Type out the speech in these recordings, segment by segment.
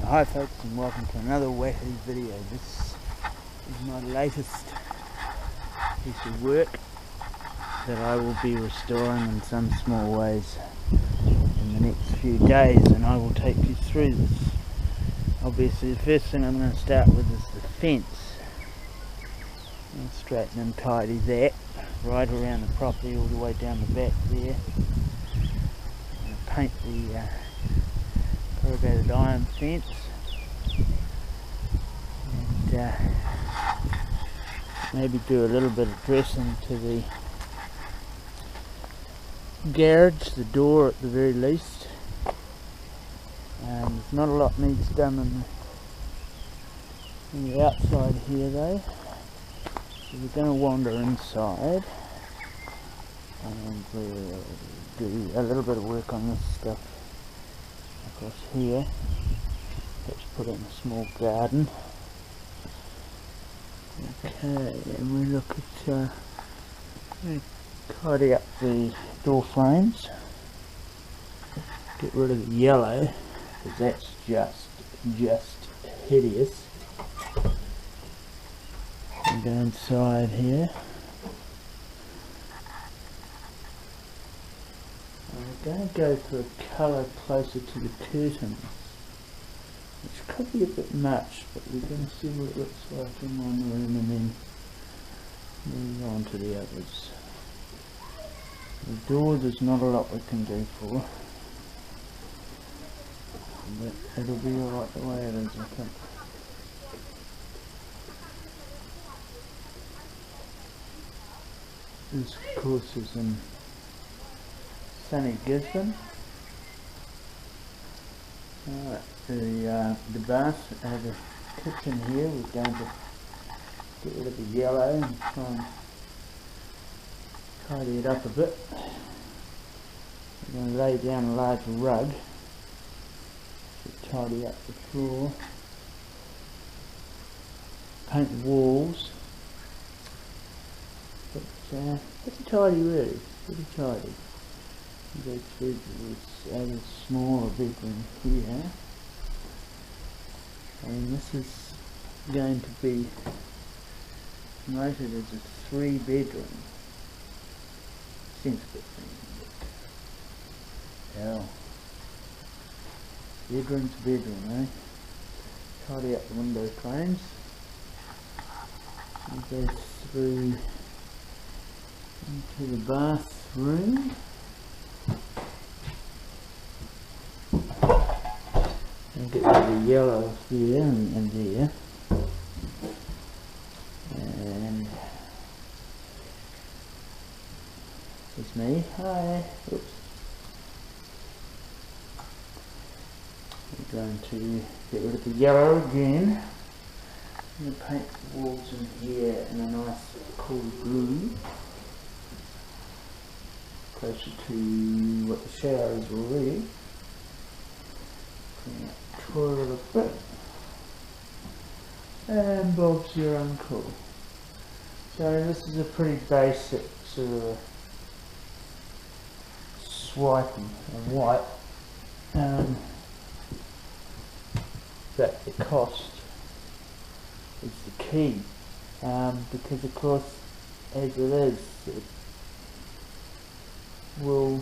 Hi folks, and welcome to another Wakittie video. This is my latest piece of work that I will be restoring in some small ways in the next few days, and I will take you through this. Obviously the first thing I'm going to start with is the fence. I'll straighten and tidy that right around the property all the way down the back there. I'm going to paint the corrugated iron fence and maybe do a little bit of dressing to the garage, the door at the very least. There's not a lot needs done on the outside here though, so we're going to wander inside and we'll do a little bit of work on this stuff across here. Let's put in a small garden. Okay, and we look at tidy up the door frames, get rid of the yellow because that's just hideous. And go inside here. I'm going to go for a colour closer to the curtains, which could be a bit much, but we're going to see what it looks like in one room and then move on to the others. The door, there's not a lot we can do for, but it'll be alright the way it is, I think. This of course is in sunny Gisborne. The bath, the kitchen here, we're going to get rid of the yellow and try and tidy it up a bit. We're going to lay down a large rug to tidy up the floor, paint the walls, but pretty tidy really, pretty tidy. Go through this other smaller bedroom here, and this is going to be promoted as a 3-bedroom. Seems a bit big. Yeah. Bedroom to bedroom, eh? Tidy up the window frames. And go through into the bathroom. And get rid of the yellow here and there. And it's me. Hi. Oops. We're going to get rid of the yellow again. I'm going to paint the walls in here in a nice cool blue, closer to what the shower is already. Clean up the toilet a bit. And Bob's your uncle. So this is a pretty basic sort of swiping of white, but the cost is the key, because of course as it is, it will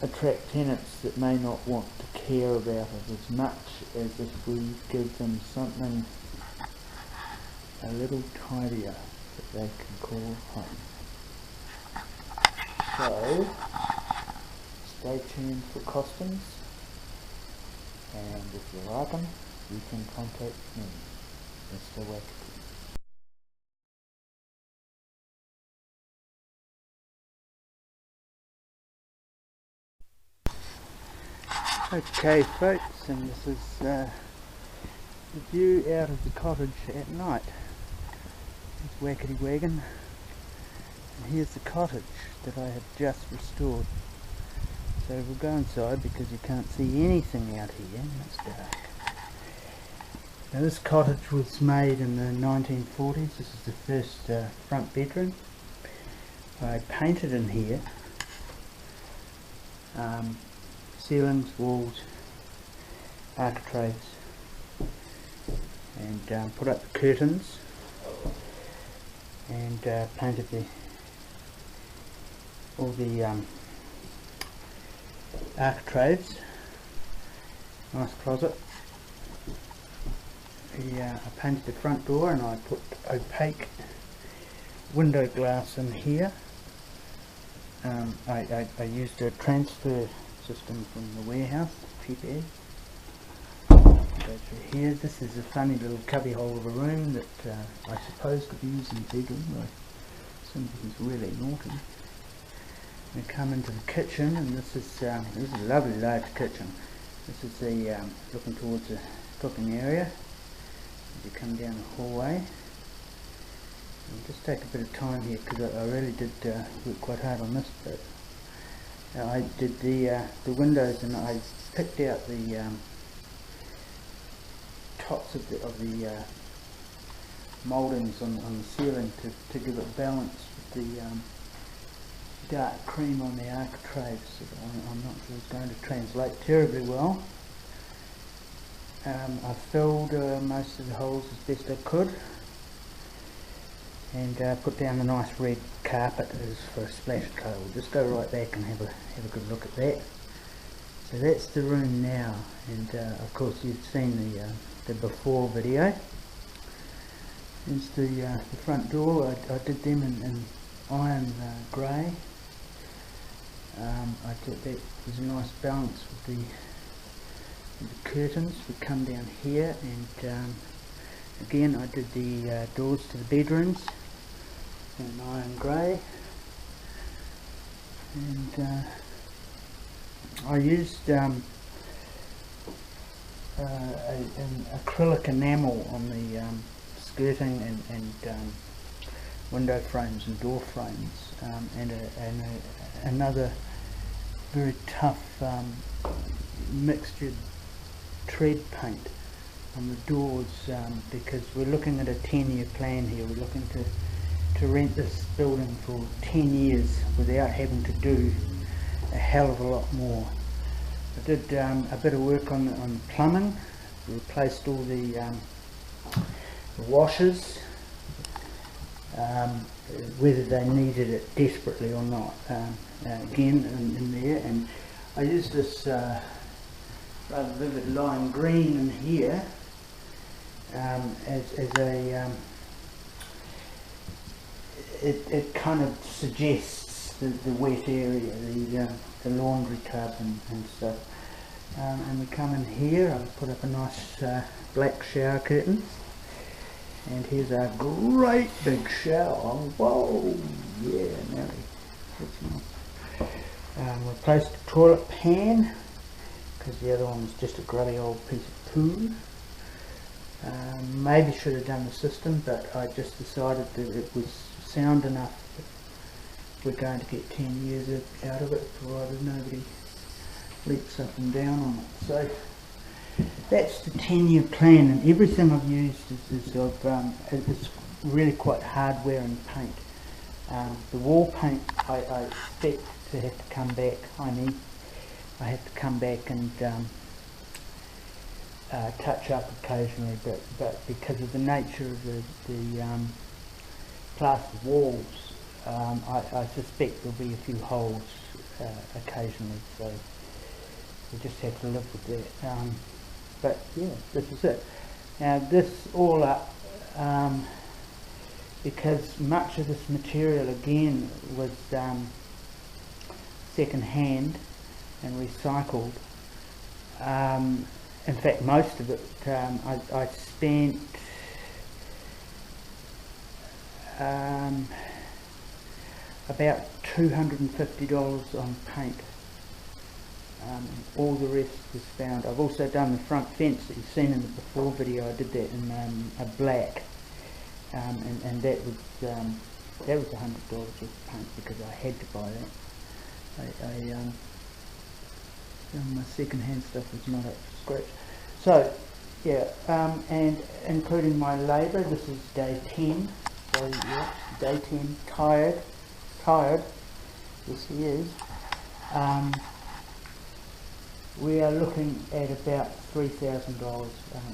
attract tenants that may not want to care about it as much as if we give them something a little tidier that they can call home. So stay tuned for costings, and if you like them, you can contact me, Mr. Wakittie. Okay folks, and this is the view out of the cottage at night. There's Wakittie Wagon, and here's the cottage that I have just restored. So we'll go inside because you can't see anything out here, it's dark. Now this cottage was made in the 1940s, this is the first front bedroom. I painted in here. Ceilings, walls, architraves and put up the curtains and painted all the architraves. Nice closet. I painted the front door and I put opaque window glass in here. I used a transfer system from the warehouse, cheap air. Go through here. This is a funny little cubby hole of a room that I suppose could be used in the bedroom, but something's really naughty. We come into the kitchen, and this is a lovely large kitchen. This is the looking towards the cooking area. As you come down the hallway, I'll just take a bit of time here because I really did work quite hard on this bit. I did the windows, and I picked out the tops of the mouldings on the ceiling to give it balance with the dark cream on the architraves. I'm not sure it's going to translate terribly well. I filled most of the holes as best I could, and put down a nice red carpet as for a splash coat. We'll just go right back and have a good look at that. So that's the room now, and of course you've seen the before video. There's the front door. I did them in iron grey. I thought that was a nice balance with the curtains. We come down here, and again I did the doors to the bedrooms in iron grey, and I used an acrylic enamel on the skirting and window frames and door frames, and another very tough mixtured tread paint on the doors, because we're looking at a 10-year plan here. We're looking to rent this building for 10 years without having to do a hell of a lot more. I did a bit of work on plumbing. We replaced all the washers, whether they needed it desperately or not, again in there. And I used this rather vivid lime green in here as a it kind of suggests the wet area, the laundry tub and stuff. And we come in here. I've put up a nice black shower curtain, and here's our great big shower. Whoa, yeah, Mary, that's nice. Replaced the toilet pan because the other one was just a grubby old piece of poo. Maybe should have done the system, but I just decided that it was sound enough that we're going to get 10 years out of it, provided nobody leaps up and down on it. So that's the 10-year plan, and everything I've used is really quite hardware and paint. The wall paint I expect to have to come back. I have to come back and touch up occasionally, but because of the nature of the plastered walls, I suspect there'll be a few holes occasionally, so we just have to live with that. But yeah, this is it. Now this all up, because much of this material again was second hand and recycled. In fact, most of it I spent about $250 on paint. All the rest was found. I've also done the front fence that you've seen in the before video. I did that in a black, and that was $100 of paint because I had to buy that. My second-hand stuff was not up to scratch. So yeah, and including my labour, this is day 10. So yeah, day 10. Tired. Yes, he is. We are looking at about $3,000,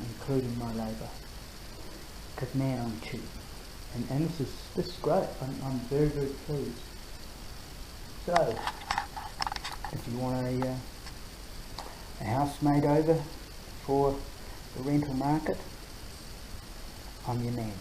including my labour. Because man, I'm cheap, and this is great. I'm very, very pleased. So, if you want a house made over for the rental market, I'm your man.